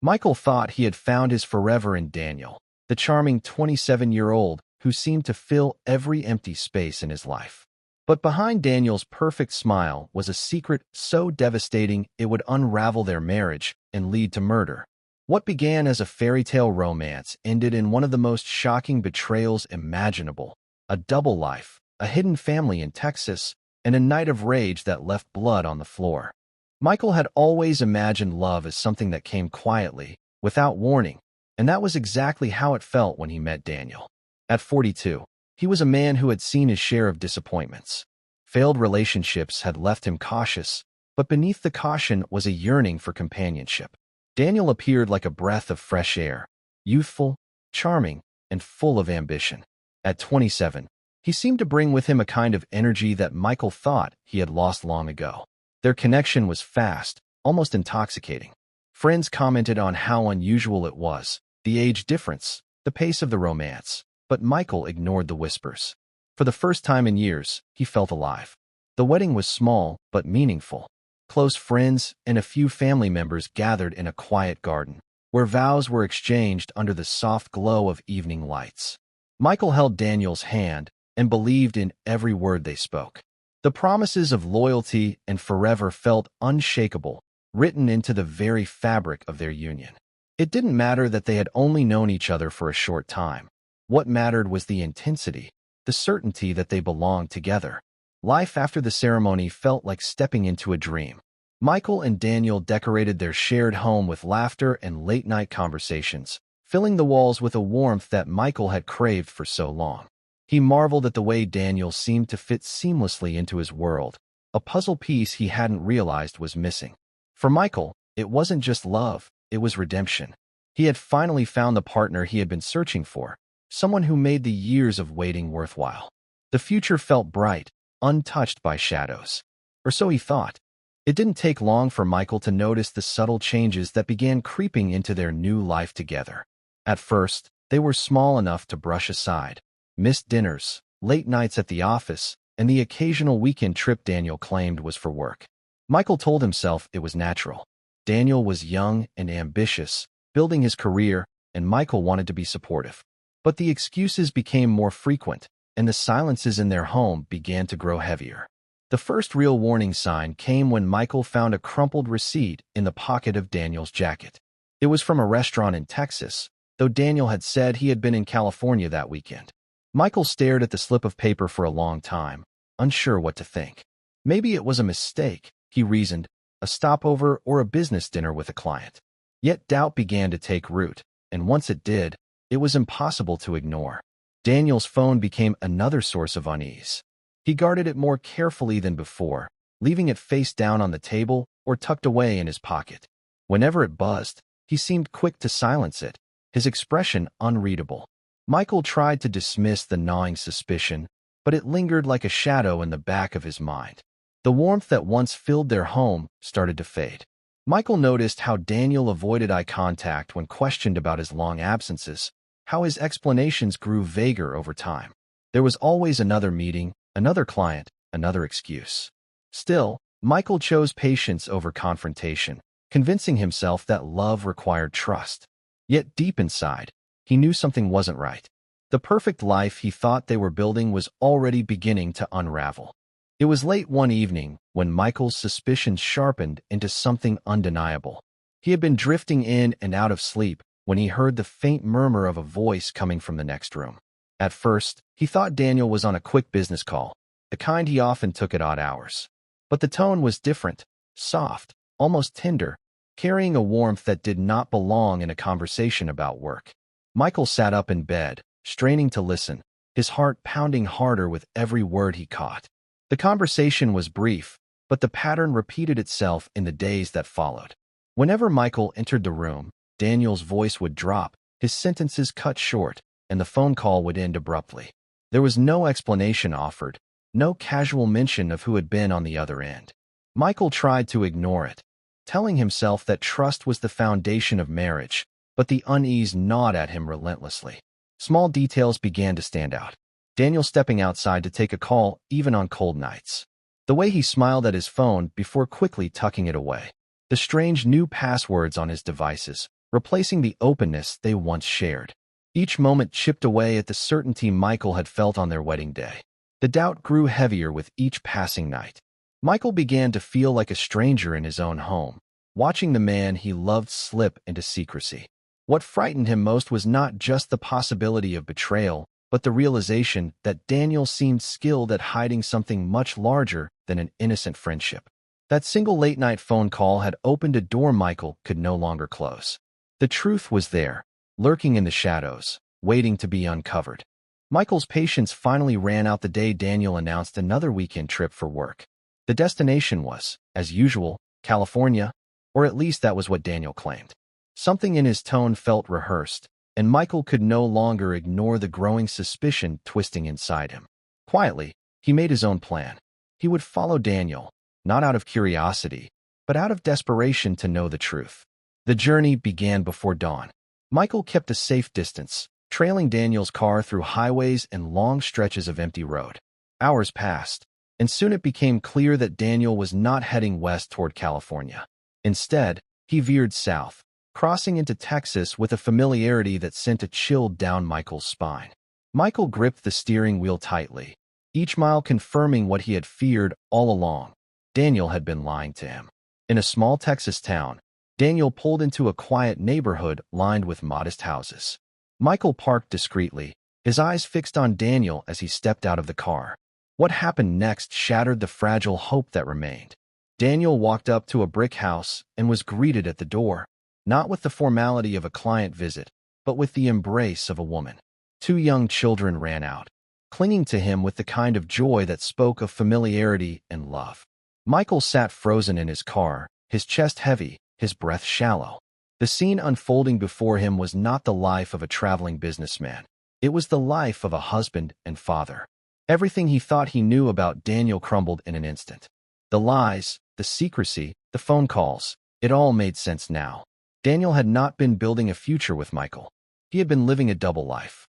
Michael thought he had found his forever in Daniel, the charming 27-year-old who seemed to fill every empty space in his life. But behind Daniel's perfect smile was a secret so devastating it would unravel their marriage and lead to murder. What began as a fairy tale romance ended in one of the most shocking betrayals imaginable: a double life, a hidden family in Texas, and a night of rage that left blood on the floor. Michael had always imagined love as something that came quietly, without warning, and that was exactly how it felt when he met Daniel. At 42, he was a man who had seen his share of disappointments. Failed relationships had left him cautious, but beneath the caution was a yearning for companionship. Daniel appeared like a breath of fresh air, youthful, charming, and full of ambition. At 27, he seemed to bring with him a kind of energy that Michael thought he had lost long ago. Their connection was fast, almost intoxicating. Friends commented on how unusual it was, the age difference, the pace of the romance, but Michael ignored the whispers. For the first time in years, he felt alive. The wedding was small but meaningful. Close friends and a few family members gathered in a quiet garden, where vows were exchanged under the soft glow of evening lights. Michael held Daniel's hand and believed in every word they spoke. The promises of loyalty and forever felt unshakable, written into the very fabric of their union. It didn't matter that they had only known each other for a short time. What mattered was the intensity, the certainty that they belonged together. Life after the ceremony felt like stepping into a dream. Michael and Daniel decorated their shared home with laughter and late-night conversations, filling the walls with a warmth that Michael had craved for so long. He marveled at the way Daniel seemed to fit seamlessly into his world, a puzzle piece he hadn't realized was missing. For Michael, it wasn't just love, it was redemption. He had finally found the partner he had been searching for, someone who made the years of waiting worthwhile. The future felt bright, untouched by shadows. Or so he thought. It didn't take long for Michael to notice the subtle changes that began creeping into their new life together. At first, they were small enough to brush aside. Missed dinners, late nights at the office, and the occasional weekend trip Daniel claimed was for work. Michael told himself it was natural. Daniel was young and ambitious, building his career, and Michael wanted to be supportive. But the excuses became more frequent, and the silences in their home began to grow heavier. The first real warning sign came when Michael found a crumpled receipt in the pocket of Daniel's jacket. It was from a restaurant in Texas, though Daniel had said he had been in California that weekend. Michael stared at the slip of paper for a long time, unsure what to think. Maybe it was a mistake, he reasoned, a stopover or a business dinner with a client. Yet doubt began to take root, and once it did, it was impossible to ignore. Daniel's phone became another source of unease. He guarded it more carefully than before, leaving it face down on the table or tucked away in his pocket. Whenever it buzzed, he seemed quick to silence it, his expression unreadable. Michael tried to dismiss the gnawing suspicion, but it lingered like a shadow in the back of his mind. The warmth that once filled their home started to fade. Michael noticed how Daniel avoided eye contact when questioned about his long absences, how his explanations grew vaguer over time. There was always another meeting, another client, another excuse. Still, Michael chose patience over confrontation, convincing himself that love required trust. Yet deep inside, he knew something wasn't right. The perfect life he thought they were building was already beginning to unravel. It was late one evening when Michael's suspicions sharpened into something undeniable. He had been drifting in and out of sleep when he heard the faint murmur of a voice coming from the next room. At first, he thought Daniel was on a quick business call, the kind he often took at odd hours. But the tone was different, soft, almost tender, carrying a warmth that did not belong in a conversation about work. Michael sat up in bed, straining to listen, his heart pounding harder with every word he caught. The conversation was brief, but the pattern repeated itself in the days that followed. Whenever Michael entered the room, Daniel's voice would drop, his sentences cut short, and the phone call would end abruptly. There was no explanation offered, no casual mention of who had been on the other end. Michael tried to ignore it, telling himself that trust was the foundation of marriage, but the unease gnawed at him relentlessly. Small details began to stand out. Daniel stepping outside to take a call even on cold nights. The way he smiled at his phone before quickly tucking it away. The strange new passwords on his devices, replacing the openness they once shared. Each moment chipped away at the certainty Michael had felt on their wedding day. The doubt grew heavier with each passing night. Michael began to feel like a stranger in his own home, watching the man he loved slip into secrecy. What frightened him most was not just the possibility of betrayal, but the realization that Daniel seemed skilled at hiding something much larger than an innocent friendship. That single late-night phone call had opened a door Michael could no longer close. The truth was there, lurking in the shadows, waiting to be uncovered. Michael's patience finally ran out the day Daniel announced another weekend trip for work. The destination was, as usual, California, or at least that was what Daniel claimed. Something in his tone felt rehearsed, and Michael could no longer ignore the growing suspicion twisting inside him. Quietly, he made his own plan. He would follow Daniel, not out of curiosity, but out of desperation to know the truth. The journey began before dawn. Michael kept a safe distance, trailing Daniel's car through highways and long stretches of empty road. Hours passed, and soon it became clear that Daniel was not heading west toward California. Instead, he veered south, crossing into Texas with a familiarity that sent a chill down Michael's spine. Michael gripped the steering wheel tightly, each mile confirming what he had feared all along. Daniel had been lying to him. In a small Texas town, Daniel pulled into a quiet neighborhood lined with modest houses. Michael parked discreetly, his eyes fixed on Daniel as he stepped out of the car. What happened next shattered the fragile hope that remained. Daniel walked up to a brick house and was greeted at the door, not with the formality of a client visit, but with the embrace of a woman. 2 young children ran out, clinging to him with the kind of joy that spoke of familiarity and love. Michael sat frozen in his car, his chest heavy, his breath shallow. The scene unfolding before him was not the life of a traveling businessman. It was the life of a husband and father. Everything he thought he knew about Daniel crumbled in an instant. The lies, the secrecy, the phone calls, it all made sense now. Daniel had not been building a future with Michael. He had been living a double life.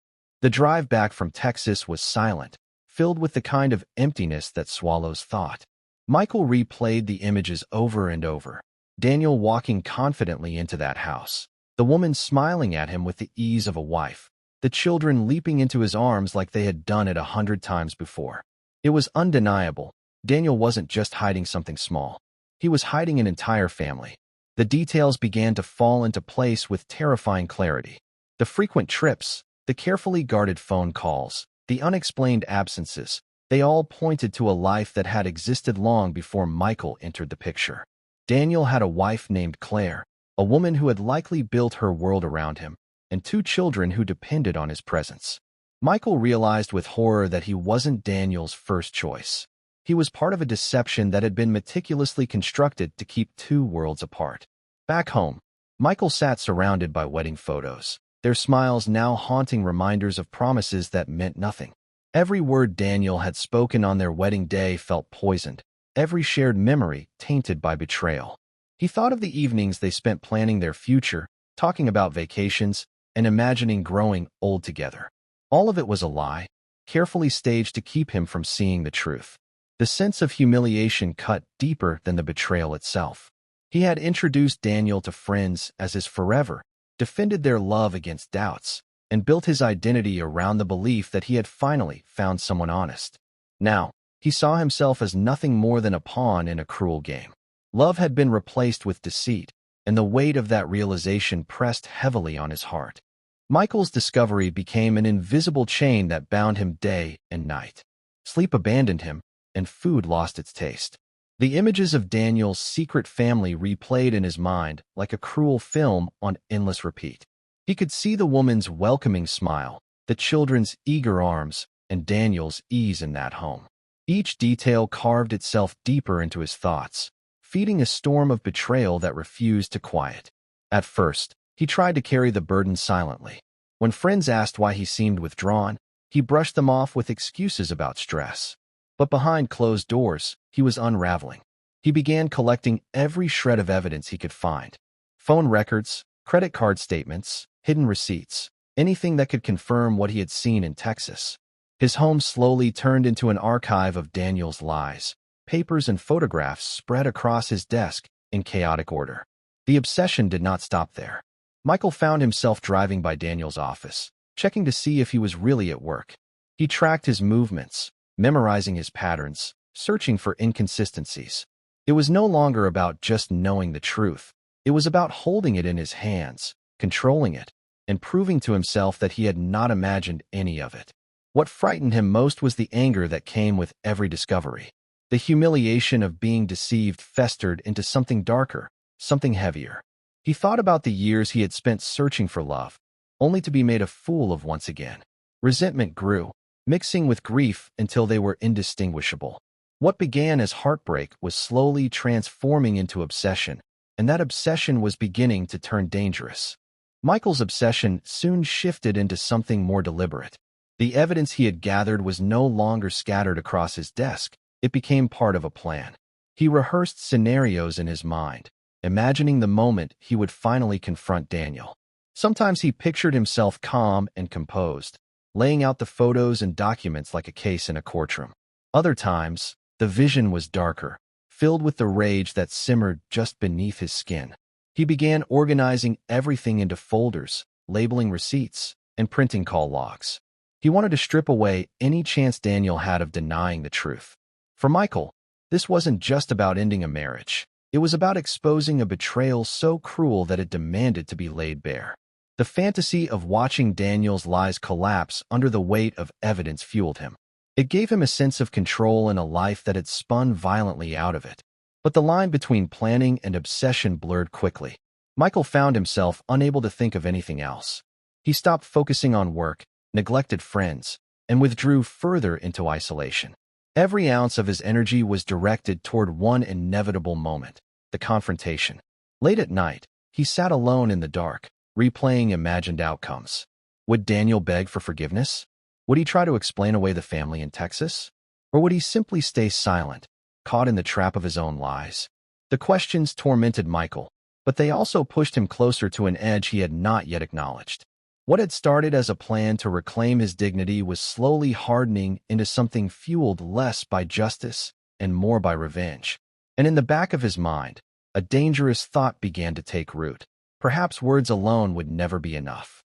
The drive back from Texas was silent, filled with the kind of emptiness that swallows thought. Michael replayed the images over and over. Daniel walking confidently into that house, the woman smiling at him with the ease of a wife, the children leaping into his arms like they had done it 100 times before. It was undeniable. Daniel wasn't just hiding something small. He was hiding an entire family. The details began to fall into place with terrifying clarity. The frequent trips, the carefully guarded phone calls, the unexplained absences, they all pointed to a life that had existed long before Michael entered the picture. Daniel had a wife named Claire, a woman who had likely built her world around him, and 2 children who depended on his presence. Michael realized with horror that he wasn't Daniel's first choice. He was part of a deception that had been meticulously constructed to keep 2 worlds apart. Back home, Michael sat surrounded by wedding photos, their smiles now haunting reminders of promises that meant nothing. Every word Daniel had spoken on their wedding day felt poisoned, every shared memory tainted by betrayal. He thought of the evenings they spent planning their future, talking about vacations, and imagining growing old together. All of it was a lie, carefully staged to keep him from seeing the truth. The sense of humiliation cut deeper than the betrayal itself. He had introduced Daniel to friends as his forever, defended their love against doubts, and built his identity around the belief that he had finally found someone honest. Now, he saw himself as nothing more than a pawn in a cruel game. Love had been replaced with deceit, and the weight of that realization pressed heavily on his heart. Michael's discovery became an invisible chain that bound him day and night. Sleep abandoned him, and food lost its taste. The images of Daniel's secret family replayed in his mind like a cruel film on endless repeat. He could see the woman's welcoming smile, the children's eager arms, and Daniel's ease in that home. Each detail carved itself deeper into his thoughts, feeding a storm of betrayal that refused to quiet. At first, he tried to carry the burden silently. When friends asked why he seemed withdrawn, he brushed them off with excuses about stress. But behind closed doors, he was unraveling. He began collecting every shred of evidence he could find. Phone records, credit card statements, hidden receipts, anything that could confirm what he had seen in Texas. His home slowly turned into an archive of Daniel's lies. Papers and photographs spread across his desk in chaotic order. The obsession did not stop there. Michael found himself driving by Daniel's office, checking to see if he was really at work. He tracked his movements, memorizing his patterns, searching for inconsistencies. It was no longer about just knowing the truth. It was about holding it in his hands, controlling it, and proving to himself that he had not imagined any of it. What frightened him most was the anger that came with every discovery. The humiliation of being deceived festered into something darker, something heavier. He thought about the years he had spent searching for love, only to be made a fool of once again. Resentment grew, mixing with grief until they were indistinguishable. What began as heartbreak was slowly transforming into obsession, and that obsession was beginning to turn dangerous. Michael's obsession soon shifted into something more deliberate. The evidence he had gathered was no longer scattered across his desk. It became part of a plan. He rehearsed scenarios in his mind, imagining the moment he would finally confront Daniel. Sometimes he pictured himself calm and composed, laying out the photos and documents like a case in a courtroom. Other times, the vision was darker, filled with the rage that simmered just beneath his skin. He began organizing everything into folders, labeling receipts, and printing call logs. He wanted to strip away any chance Daniel had of denying the truth. For Michael, this wasn't just about ending a marriage. It was about exposing a betrayal so cruel that it demanded to be laid bare. The fantasy of watching Daniel's lies collapse under the weight of evidence fueled him. It gave him a sense of control in a life that had spun violently out of it. But the line between planning and obsession blurred quickly. Michael found himself unable to think of anything else. He stopped focusing on work, neglected friends, and withdrew further into isolation. Every ounce of his energy was directed toward one inevitable moment, the confrontation. Late at night, he sat alone in the dark, replaying imagined outcomes. Would Daniel beg for forgiveness? Would he try to explain away the family in Texas? Or would he simply stay silent, caught in the trap of his own lies? The questions tormented Michael, but they also pushed him closer to an edge he had not yet acknowledged. What had started as a plan to reclaim his dignity was slowly hardening into something fueled less by justice and more by revenge. And in the back of his mind, a dangerous thought began to take root. Perhaps words alone would never be enough.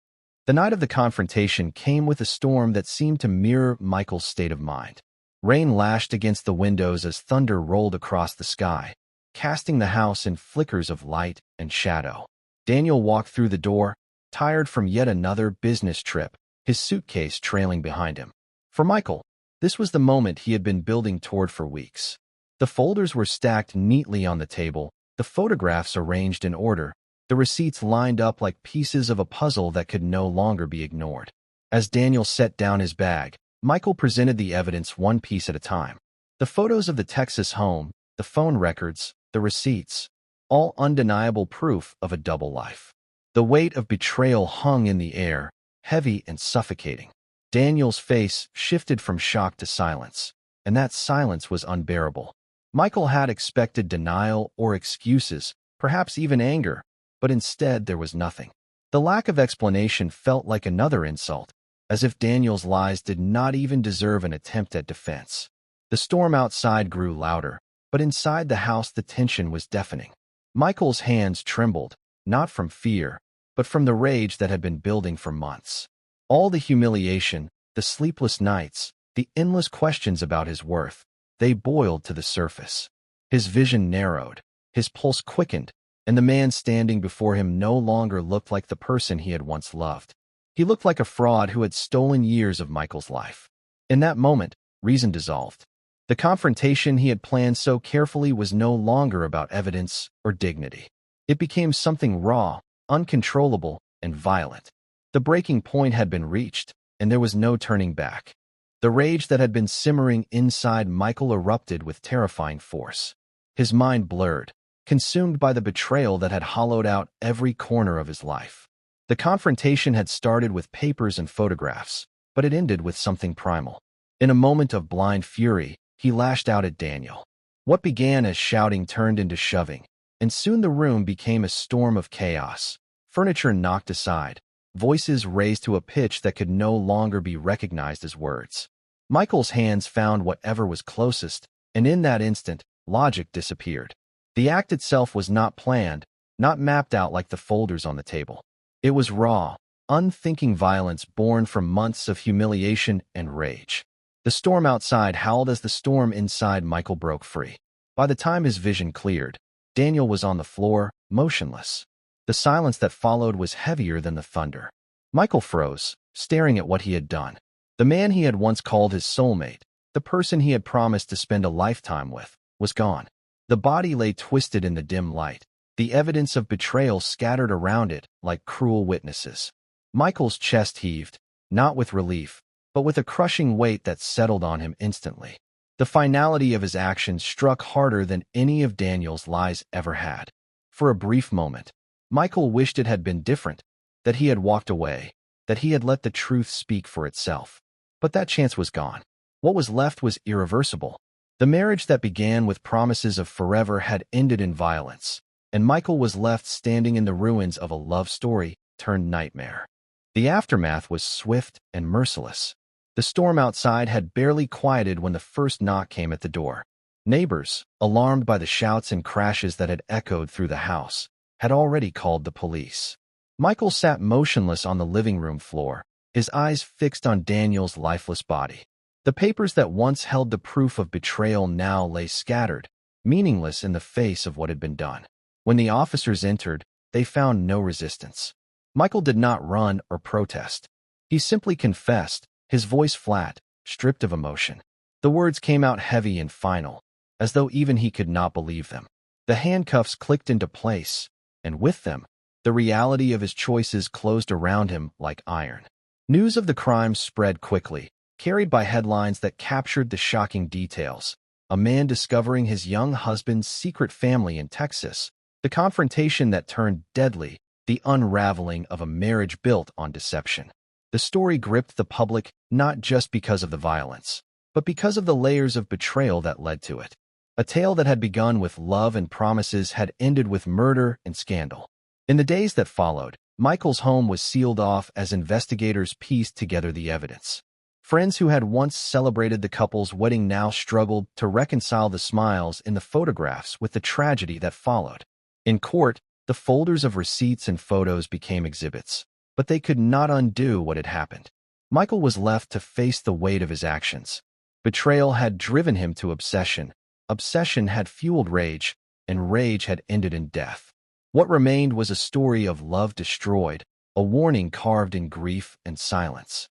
The night of the confrontation came with a storm that seemed to mirror Michael's state of mind. Rain lashed against the windows as thunder rolled across the sky, casting the house in flickers of light and shadow. Daniel walked through the door, tired from yet another business trip, his suitcase trailing behind him. For Michael, this was the moment he had been building toward for weeks. The folders were stacked neatly on the table, the photographs arranged in order, the receipts lined up like pieces of a puzzle that could no longer be ignored. As Daniel set down his bag, Michael presented the evidence one piece at a time. The photos of the Texas home, the phone records, the receipts, all undeniable proof of a double life. The weight of betrayal hung in the air, heavy and suffocating. Daniel's face shifted from shock to silence, and that silence was unbearable. Michael had expected denial or excuses, perhaps even anger, but instead there was nothing. The lack of explanation felt like another insult, as if Daniel's lies did not even deserve an attempt at defense. The storm outside grew louder, but inside the house the tension was deafening. Michael's hands trembled, not from fear, but from the rage that had been building for months. All the humiliation, the sleepless nights, the endless questions about his worth, they boiled to the surface. His vision narrowed, his pulse quickened, and the man standing before him no longer looked like the person he had once loved. He looked like a fraud who had stolen years of Michael's life. In that moment, reason dissolved. The confrontation he had planned so carefully was no longer about evidence or dignity. It became something raw, uncontrollable, and violent. The breaking point had been reached, and there was no turning back. The rage that had been simmering inside Michael erupted with terrifying force. His mind blurred, consumed by the betrayal that had hollowed out every corner of his life. The confrontation had started with papers and photographs, but it ended with something primal. In a moment of blind fury, he lashed out at Daniel. What began as shouting turned into shoving, and soon the room became a storm of chaos. Furniture knocked aside, voices raised to a pitch that could no longer be recognized as words. Michael's hands found whatever was closest, and in that instant, logic disappeared. The act itself was not planned, not mapped out like the folders on the table. It was raw, unthinking violence born from months of humiliation and rage. The storm outside howled as the storm inside Michael broke free. By the time his vision cleared, Daniel was on the floor, motionless. The silence that followed was heavier than the thunder. Michael froze, staring at what he had done. The man he had once called his soulmate, the person he had promised to spend a lifetime with, was gone. The body lay twisted in the dim light, the evidence of betrayal scattered around it like cruel witnesses. Michael's chest heaved, not with relief, but with a crushing weight that settled on him instantly. The finality of his actions struck harder than any of Daniel's lies ever had. For a brief moment, Michael wished it had been different, that he had walked away, that he had let the truth speak for itself. But that chance was gone. What was left was irreversible. The marriage that began with promises of forever had ended in violence, and Michael was left standing in the ruins of a love story turned nightmare. The aftermath was swift and merciless. The storm outside had barely quieted when the first knock came at the door. Neighbors, alarmed by the shouts and crashes that had echoed through the house, had already called the police. Michael sat motionless on the living room floor, his eyes fixed on Daniel's lifeless body. The papers that once held the proof of betrayal now lay scattered, meaningless in the face of what had been done. When the officers entered, they found no resistance. Michael did not run or protest. He simply confessed, his voice flat, stripped of emotion. The words came out heavy and final, as though even he could not believe them. The handcuffs clicked into place, and with them, the reality of his choices closed around him like iron. News of the crime spread quickly, carried by headlines that captured the shocking details. A man discovering his young husband's secret family in Texas, the confrontation that turned deadly, the unraveling of a marriage built on deception. The story gripped the public not just because of the violence, but because of the layers of betrayal that led to it. A tale that had begun with love and promises had ended with murder and scandal. In the days that followed, Michael's home was sealed off as investigators pieced together the evidence. Friends who had once celebrated the couple's wedding now struggled to reconcile the smiles in the photographs with the tragedy that followed. In court, the folders of receipts and photos became exhibits, but they could not undo what had happened. Michael was left to face the weight of his actions. Betrayal had driven him to obsession. Obsession had fueled rage, and rage had ended in death. What remained was a story of love destroyed, a warning carved in grief and silence.